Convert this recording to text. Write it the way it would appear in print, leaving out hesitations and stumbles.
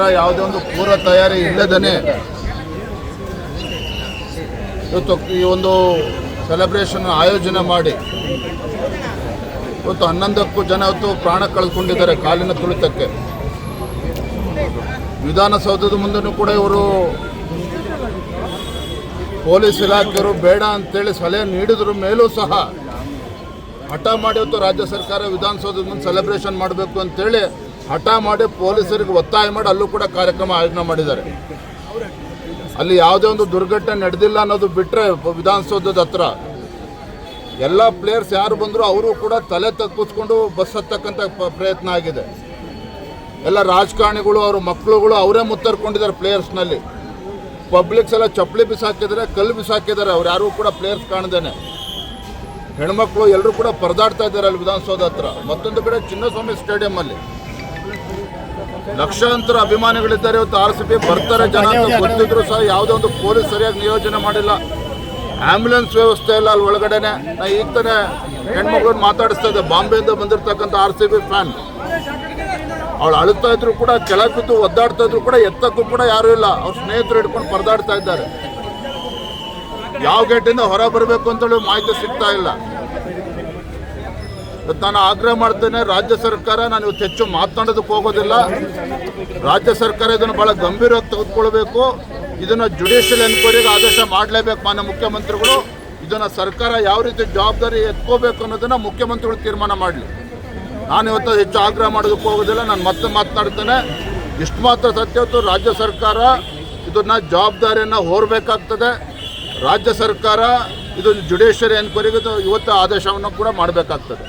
ಯಾವುದೇ ಒಂದು ಪೂರ್ವ ತಯಾರಿ ಇಲ್ಲದೇ ಇವತ್ತು ಈ ಒಂದು ಸೆಲೆಬ್ರೇಷನ್ ಆಯೋಜನೆ ಮಾಡಿ ಇವತ್ತು 11ಕ್ಕೂ ಜನ ಇವತ್ತು ಪ್ರಾಣ ಕಳೆದುಕೊಂಡಿದ್ದಾರೆ ಕಾಲಿನ ತುಳಿತಕ್ಕೆ. ವಿಧಾನಸೌಧದ ಮುಂದೆನೂ ಕೂಡ ಇವರು ಪೊಲೀಸ್ ಇಲಾಖೆಯವರು ಬೇಡ ಅಂತೇಳಿ ಸಲಹೆ ನೀಡಿದ್ರ ಮೇಲೂ ಸಹ ಹಠ ಮಾಡಿ ಇವತ್ತು ರಾಜ್ಯ ಸರ್ಕಾರ ವಿಧಾನಸೌಧದ ಮುಂದೆ ಸೆಲೆಬ್ರೇಷನ್ ಮಾಡಬೇಕು ಅಂತೇಳಿ ಹಠ ಮಾಡಿ ಪೊಲೀಸರಿಗೆ ಒತ್ತಾಯ ಮಾಡಿ ಅಲ್ಲೂ ಕೂಡ ಕಾರ್ಯಕ್ರಮ ಆಯೋಜನೆ ಮಾಡಿದ್ದಾರೆ. ಅಲ್ಲಿ ಯಾವುದೇ ಒಂದು ದುರ್ಘಟನೆ ನಡೆದಿಲ್ಲ ಅನ್ನೋದು ಬಿಟ್ಟರೆ ವಿಧಾನಸೌಧದ ಹತ್ರ ಎಲ್ಲ ಪ್ಲೇಯರ್ಸ್ ಯಾರು ಬಂದರೂ ಅವರು ಕೂಡ ತಲೆ ತಗ್ಗಿಸ್ಕೊಂಡು ಬಸ್ ಹತ್ತಕ್ಕಂಥ ಪ್ರಯತ್ನ ಆಗಿದೆ. ಎಲ್ಲ ರಾಜಕಾರಣಿಗಳು ಅವ್ರ ಮಕ್ಕಳುಗಳು ಅವರೇ ಮುತ್ತರ್ಕೊಂಡಿದ್ದಾರೆ ಪ್ಲೇಯರ್ಸ್ನಲ್ಲಿ. ಪಬ್ಲಿಕ್ಸ್ ಎಲ್ಲ ಚಪ್ಪಲಿ ಬಿಸಾಕಿದ್ದಾರೆ, ಕಲ್ಲು ಬಿಸಾಕಿದ್ದಾರೆ. ಅವ್ರು ಯಾರೂ ಕೂಡ ಪ್ಲೇಯರ್ಸ್ ಕಾಣ್ದೇನೆ ಹೆಣ್ಮಕ್ಳು ಎಲ್ಲರೂ ಕೂಡ ಪರದಾಡ್ತಾ ಇದ್ದಾರೆ ಅಲ್ಲಿ ವಿಧಾನಸೌಧ ಹತ್ರ. ಮತ್ತೊಂದು ಕಡೆ ಚಿನ್ನಸ್ವಾಮಿ ಸ್ಟೇಡಿಯಂ ಲಕ್ಷಾಂತರ ಅಭಿಮಾನಿಗಳಿದ್ದಾರೆ. ಇವತ್ತು RCB ಬರ್ತಾರೆ ಜನ ಅಂತ ಗೊತ್ತಿದ್ರು ಸಹ ಯಾವುದೇ ಒಂದು ಪೊಲೀಸ್ ಸರಿಯಾಗಿ ನಿಯೋಜನೆ ಮಾಡಿಲ್ಲ. ಆಂಬ್ಯುಲೆನ್ಸ್ ವ್ಯವಸ್ಥೆ ಇಲ್ಲ ಅಲ್ಲಿ ಒಳಗಡೆನೆ. ನಾ ಈಗ ತಾನೇ ಹೆಣ್ಮಕ್ಳನ್ನ ಮಾತಾಡಿಸ್ತಾ ಇದ್ದೆ, ಬಾಂಬೆಯಿಂದ ಬಂದಿರತಕ್ಕಂಥ RCB ಫ್ಯಾನ್. ಅವಳು ಅಳುತ್ತಾ ಇದ್ರು ಕೂಡ, ಕೆಳಗೆ ಬಿದ್ದು ಒದ್ದಾಡ್ತಾ ಇದ್ರು ಕೂಡ, ಎತ್ತಕ್ಕೂ ಕೂಡ ಯಾರೂ ಇಲ್ಲ. ಅವ್ರ ಸ್ನೇಹಿತರು ಹಿಡ್ಕೊಂಡು ಪರದಾಡ್ತಾ ಇದ್ದಾರೆ. ಯಾವ ಗೇಟಿಂದ ಹೊರ ಬರಬೇಕು ಅಂತೇಳಿ ಮಾಹಿತಿ ಸಿಗ್ತಾ ಇಲ್ಲ. ನಾನು ಆಗ್ರಹ ಮಾಡ್ತೇನೆ, ರಾಜ್ಯ ಸರ್ಕಾರ, ನಾನು ಇವತ್ತು ಹೆಚ್ಚು ಮಾತನಾಡೋದಕ್ಕೆ ಹೋಗೋದಿಲ್ಲ. ರಾಜ್ಯ ಸರ್ಕಾರ ಇದನ್ನು ಭಾಳ ಗಂಭೀರವಾಗಿ ತೆಗೆದುಕೊಳ್ಬೇಕು. ಇದನ್ನು ಜುಡಿಷಿಯಲ್ ಎನ್ಕ್ವೈರಿಗೆ ಆದೇಶ ಮಾಡಲೇಬೇಕು ಮಾನ್ಯ ಮುಖ್ಯಮಂತ್ರಿಗಳು. ಇದನ್ನು ಸರ್ಕಾರ ಯಾವ ರೀತಿ ಜವಾಬ್ದಾರಿ ಎತ್ಕೋಬೇಕು ಅನ್ನೋದನ್ನು ಮುಖ್ಯಮಂತ್ರಿಗಳು ತೀರ್ಮಾನ ಮಾಡಲಿ. ನಾನು ಇವತ್ತು ಹೆಚ್ಚು ಆಗ್ರಹ ಮಾಡೋದಕ್ಕೆ ಹೋಗೋದಿಲ್ಲ. ನಾನು ಮತ್ತೆ ಮಾತನಾಡ್ತೇನೆ. ಇಷ್ಟು ಮಾತ್ರ ಸತ್ಯ, ಇವತ್ತು ರಾಜ್ಯ ಸರ್ಕಾರ ಇದನ್ನು ಜವಾಬ್ದಾರಿಯನ್ನು ಹೊರಬೇಕಾಗ್ತದೆ. ರಾಜ್ಯ ಸರ್ಕಾರ ಇದೊಂದು ಜುಡಿಷಿಯರಿ ಎನ್ಕ್ವೈರಿಗೆ ಇವತ್ತು ಆದೇಶವನ್ನು ಕೂಡ ಮಾಡಬೇಕಾಗ್ತದೆ.